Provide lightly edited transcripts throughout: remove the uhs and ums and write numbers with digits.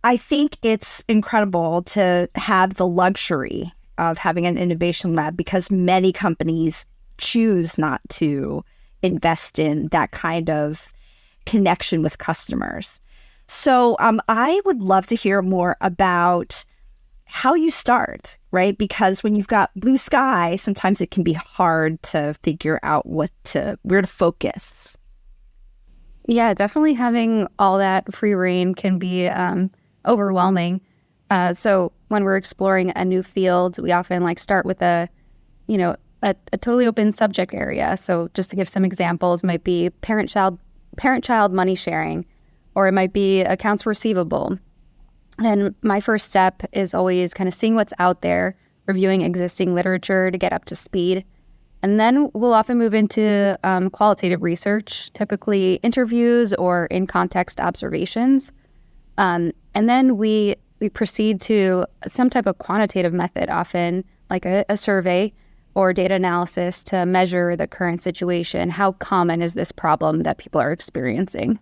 I think it's incredible to have the luxury of having an innovation lab because many companies choose not to invest in that kind of connection with customers. So I would love to hear more about how you start, right? Because when you've got blue sky, sometimes it can be hard to figure out where to focus. Yeah, definitely having all that free reign can be overwhelming. So when we're exploring a new field, we often start with a totally open subject area. So just to give some examples, it might be parent-child money sharing, or it might be accounts receivable. And my first step is always kind of seeing what's out there, reviewing existing literature to get up to speed. And then we'll often move into qualitative research, typically interviews or in-context observations. And then we proceed to some type of quantitative method, often like a survey or data analysis to measure the current situation. How common is this problem that people are experiencing?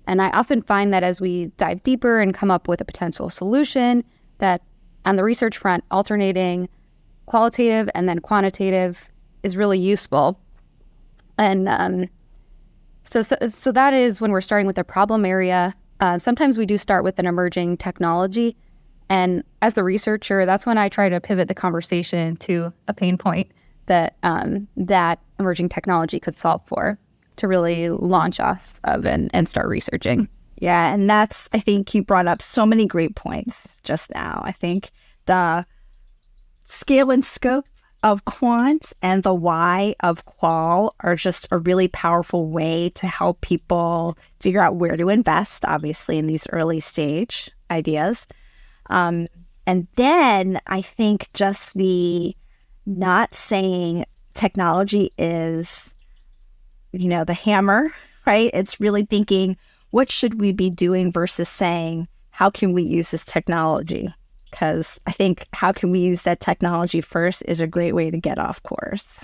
And I often find that as we dive deeper and come up with a potential solution, that on the research front, alternating qualitative and then quantitative is really useful. And so that is when we're starting with a problem area. Sometimes we do start with an emerging technology. And as the researcher, that's when I try to pivot the conversation to a pain point that that emerging technology could solve for, to really launch off of and start researching. Yeah, and I think you brought up so many great points just now. I think the scale and scope of quant and the why of qual are just a really powerful way to help people figure out where to invest, obviously, in these early stage ideas. And then I think just the not saying technology is, the hammer, right? It's really thinking, what should we be doing versus saying, how can we use this technology? Because I think how can we use that technology first is a great way to get off course.